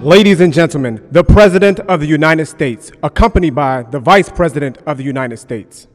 Ladies and gentlemen, the President of the United States, accompanied by the Vice President of the United States.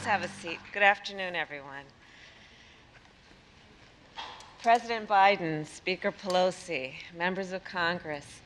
Have a seat. Good afternoon, everyone. President Biden, Speaker Pelosi, members of Congress,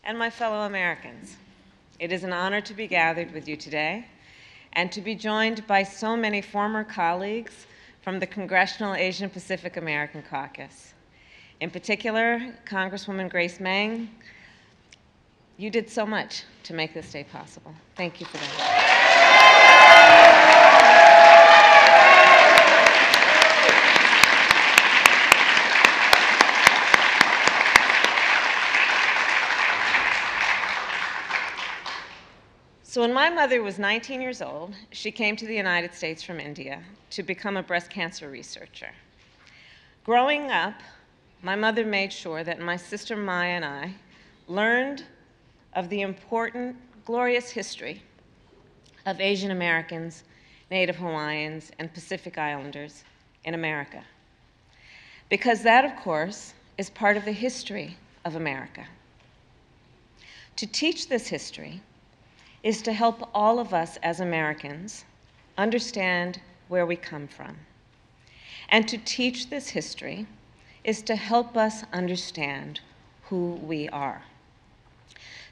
and my fellow Americans, it is an honor to be gathered with you today and to be joined by so many former colleagues from the Congressional Asian Pacific American Caucus. In particular, Congresswoman Grace Meng, you did so much to make this day possible. Thank you for that. So when my mother was 19 years old, she came to the United States from India to become a breast cancer researcher. Growing up, my mother made sure that my sister Maya and I learned of the important, glorious history of Asian Americans, Native Hawaiians, and Pacific Islanders in America. Because that, of course, is part of the history of America. To teach this history is to help all of us as Americans understand where we come from. And to teach this history is to help us understand who we are.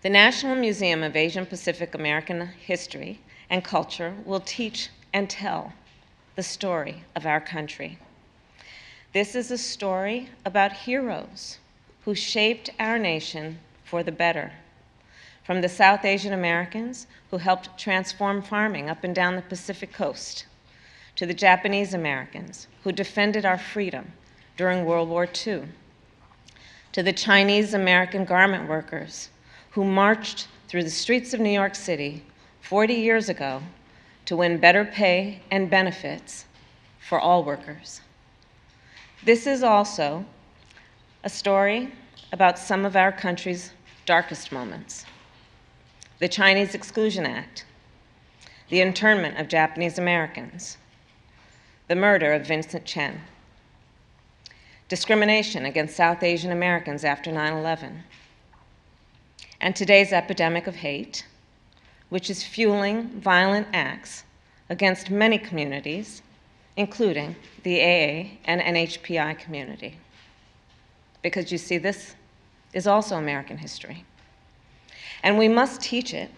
The National Museum of Asian Pacific American History and Culture will teach and tell the story of our country. This is a story about heroes who shaped our nation for the better. From the South Asian Americans who helped transform farming up and down the Pacific coast, to the Japanese Americans who defended our freedom during World War II, to the Chinese American garment workers who marched through the streets of New York City 40 years ago to win better pay and benefits for all workers. This is also a story about some of our country's darkest moments. The Chinese Exclusion Act, the internment of Japanese Americans, the murder of Vincent Chen, discrimination against South Asian Americans after 9/11, and today's epidemic of hate, which is fueling violent acts against many communities, including the AA and NHPI community. Because you see, this is also American history. And we must teach it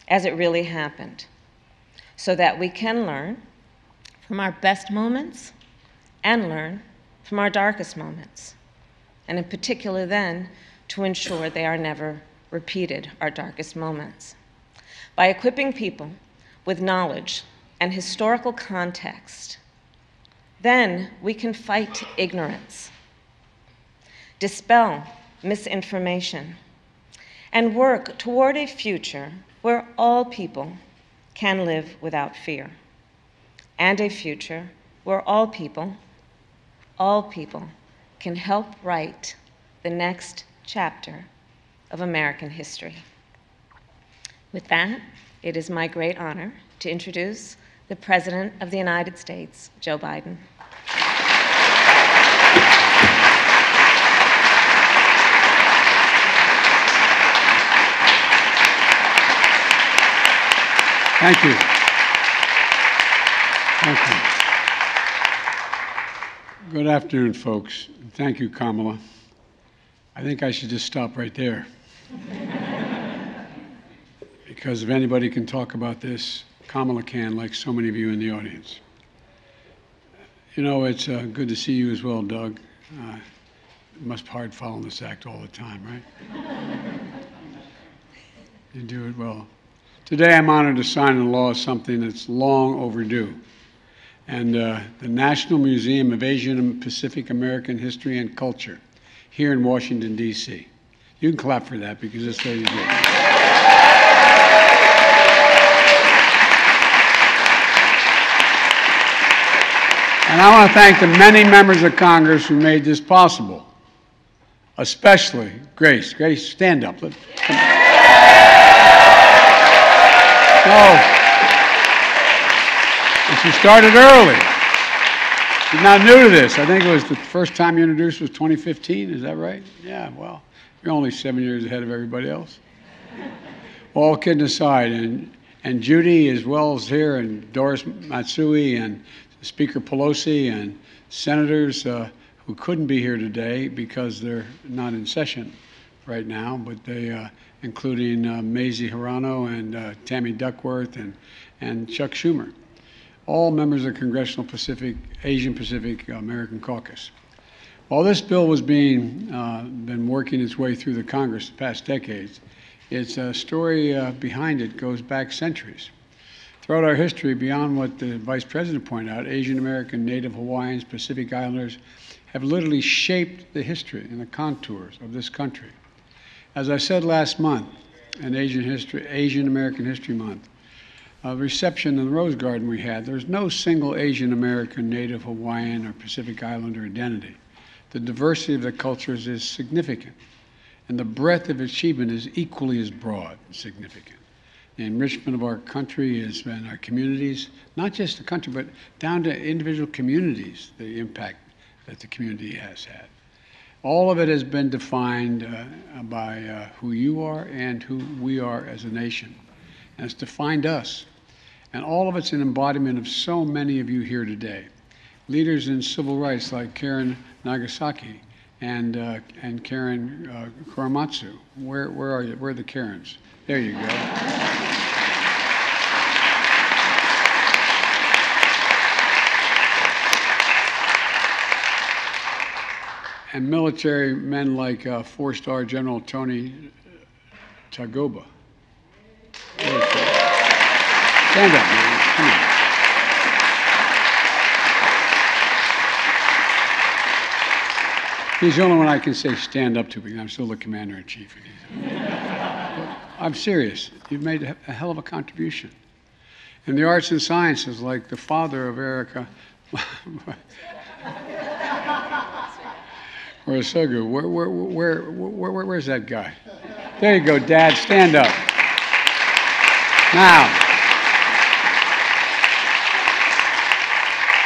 as it really happened, so that we can learn from our best moments and learn from our darkest moments, and in particular then, to ensure they are never repeated, our darkest moments. By equipping people with knowledge and historical context, then we can fight ignorance, dispel misinformation, and work toward a future where all people can live without fear, and a future where all people can help write the next chapter of American history. With that, it is my great honor to introduce the President of the United States, Joe Biden. Thank you. Thank you. Good afternoon, folks. Thank you, Kamala. I think I should just stop right there. Because if anybody can talk about this, Kamala can, like so many of you in the audience. You know, it's good to see you as well, Doug. It must be hard following this act all the time, right? You do it well. Today, I'm honored to sign into law something that's long overdue. And the National Museum of Asian and Pacific American History and Culture here in Washington, D.C. You can clap for that because this lady did. And I want to thank the many members of Congress who made this possible, especially Grace. Grace, stand up. No. And she started early. She's not new to this. I think it was the first time you introduced was 2015. Is that right? Yeah, well, you're only 7 years ahead of everybody else. All kidding aside, and Judy as well is here, and Doris Matsui, and Speaker Pelosi, and senators who couldn't be here today because they're not in session right now, but they, including Mazie Hirono and Tammy Duckworth and Chuck Schumer, all members of the Congressional Asian Pacific American Caucus. While this bill was been working its way through the Congress the past decades, its story behind it goes back centuries. Throughout our history, beyond what the Vice President pointed out, Asian American, Native Hawaiians, Pacific Islanders have literally shaped the history and the contours of this country. As I said last month, in Asian American History Month, a reception in the Rose Garden we had, there's no single Asian American, Native Hawaiian, or Pacific Islander identity. The diversity of the cultures is significant, and the breadth of achievement is equally as broad and significant. The enrichment of our country has been our communities, not just the country, but down to individual communities, the impact that the community has had. All of it has been defined by who you are and who we are as a nation. And it's defined us. And all of it's an embodiment of so many of you here today. Leaders in civil rights like Karen Nagasaki and Karen Korematsu. Where are you? Where are the Karens? There you go. And military men like four-star General Tony Tagoba. Stand up, man. Come on. He's the only one I can say stand up to because I'm still the commander-in-chief. I'm serious. You've made a hell of a contribution. In the arts and sciences, like the father of Erica Orosogu, where's that guy? There you go, Dad, stand up. Now,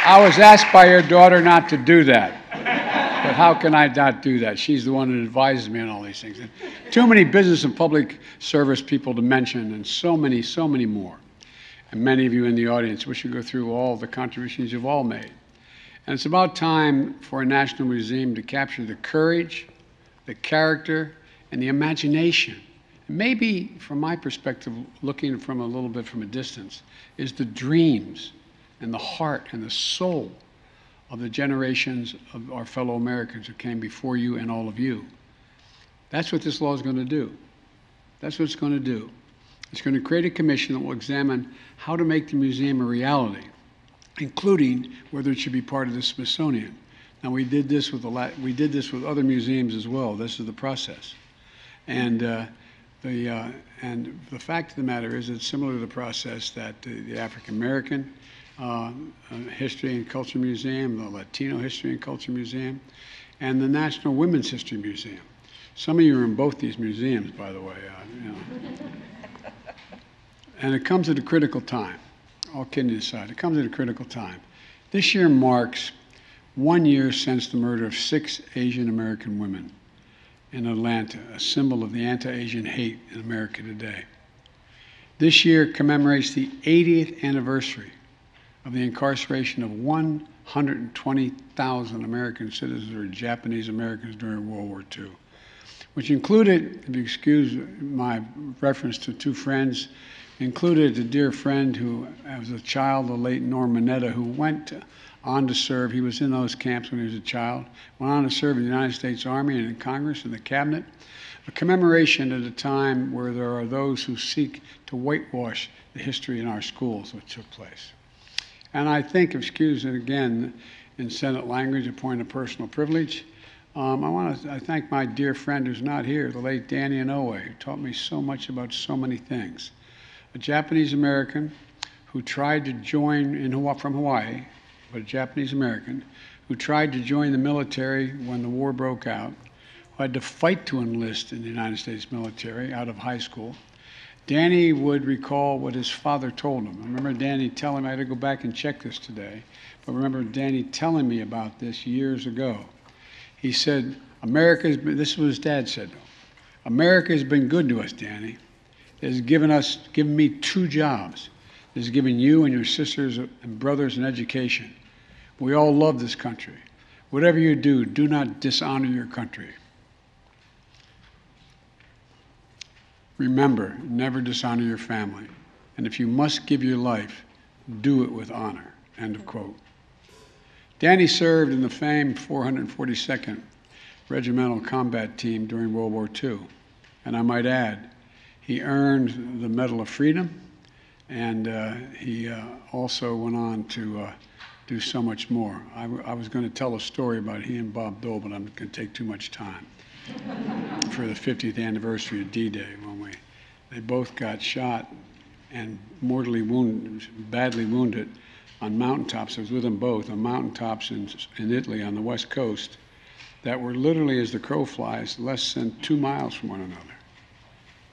I was asked by your daughter not to do that, but how can I not do that? She's the one that advises me on all these things. And too many business and public service people to mention, and so many more. And many of you in the audience, we should go through all the contributions you've all made. And it's about time for a national museum to capture the courage, the character, and the imagination. And maybe, from my perspective, looking from a little bit from a distance, is the dreams and the heart and the soul of the generations of our fellow Americans who came before you and all of you. That's what this law is going to do. That's what it's going to do. It's going to create a commission that will examine how to make the museum a reality, including whether it should be part of the Smithsonian. Now, we did this with other museums as well. This is the process. And the fact of the matter is it's similar to the process that the African American History and Culture Museum, the Latino History and Culture Museum, and the National Women's History Museum. Some of you are in both these museums, by the way. And it comes at a critical time. All kidding aside, it comes at a critical time. This year marks 1 year since the murder of 6 Asian American women in Atlanta, a symbol of the anti-Asian hate in America today. This year commemorates the 80th anniversary of the incarceration of 120,000 American citizens or Japanese Americans during World War II, which included, if you excuse my reference to 2 friends, included a dear friend who was a child, the late Norm Mineta, who went on to serve. He was in those camps when he was a child, went on to serve in the United States Army and in Congress and the cabinet. a commemoration at a time where there are those who seek to whitewash the history in our schools which took place. And I think, excuse it again, in Senate language, a point of personal privilege, I thank my dear friend who's not here, the late Danny Inouye, who taught me so much about so many things. A Japanese American who tried to join from Hawaii, but a Japanese American who tried to join the military when the war broke out, who had to fight to enlist in the United States military out of high school. Danny would recall what his father told him. I remember Danny telling me, I had to go back and check this today, but I remember Danny telling me about this years ago. He said, this is what his dad said, America has been good to us, Danny. It has given me 2 jobs. It has given you and your sisters and brothers an education. We all love this country. Whatever you do, do not dishonor your country. Remember, never dishonor your family. And if you must give your life, do it with honor. End of quote. Danny served in the famed 442nd Regimental Combat Team during World War II. And I might add, he earned the Medal of Freedom, and he also went on to do so much more. I was going to tell a story about he and Bob Dole, but I'm going to take too much time for the 50th anniversary of D-Day when they both got shot and badly wounded on mountaintops. I was with them both on mountaintops in Italy on the West Coast that were literally, as the crow flies, less than 2 miles from one another.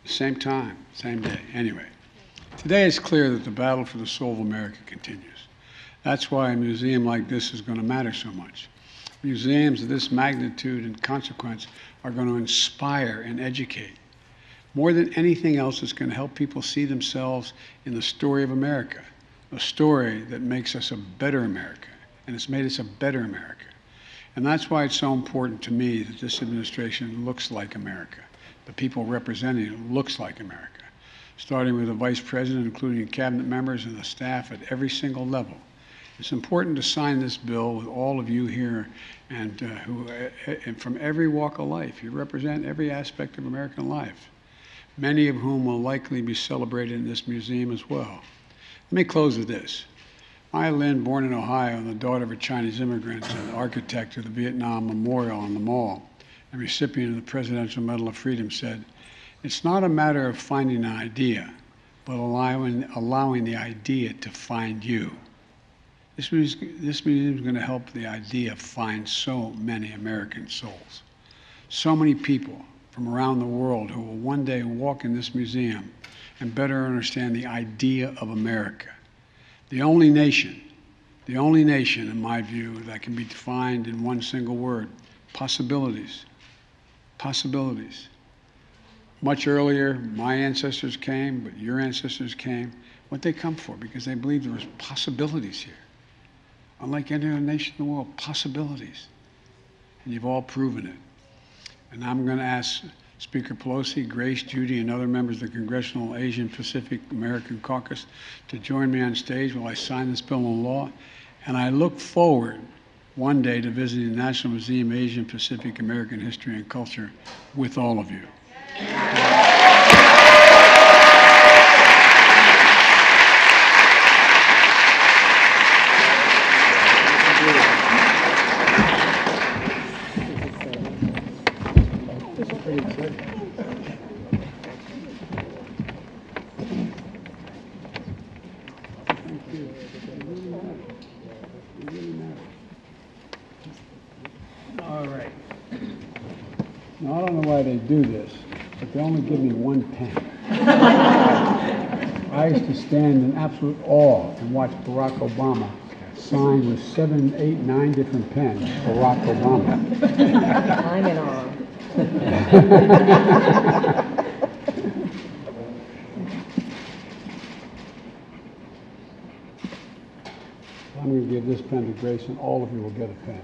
Same time, same day. Anyway, today it's clear that the battle for the soul of America continues. That's why a museum like this is going to matter so much. Museums of this magnitude and consequence are going to inspire and educate. More than anything else, it's going to help people see themselves in the story of America, a story that makes us a better America, and it's made us a better America. And that's why it's so important to me that this administration looks like America. The people representing it looks like America, starting with the Vice President, including cabinet members and the staff at every single level. It's important to sign this bill with all of you here and from every walk of life. You represent every aspect of American life, many of whom will likely be celebrated in this museum as well. Let me close with this. Maya Lin, born in Ohio and the daughter of a Chinese immigrant and architect of the Vietnam Memorial on the Mall, and recipient of the Presidential Medal of Freedom, said, "It's not a matter of finding an idea, but allowing the idea to find you." This museum is going to help the idea find so many American souls. So many people from around the world who will one day walk in this museum and better understand the idea of America. The only nation, in my view, that can be defined in one single word: possibilities. Possibilities. Much earlier, my ancestors came, but your ancestors came. What'd they come for? Because they believed there was possibilities here. Unlike any other nation in the world, possibilities. And you've all proven it. And I'm going to ask Speaker Pelosi, Grace, Judy, and other members of the Congressional Asian Pacific American Caucus to join me on stage while I sign this bill into law. And I look forward one day to visiting the National Museum of Asian Pacific American History and Culture with all of you. All right. Now, I don't know why they do this, but they only give me one pen. I used to stand in absolute awe and watch Barack Obama sign with 7, 8, 9 different pens, Barack Obama. I'm in awe. I'm going to give this pen to Grace, and all of you will get a pen.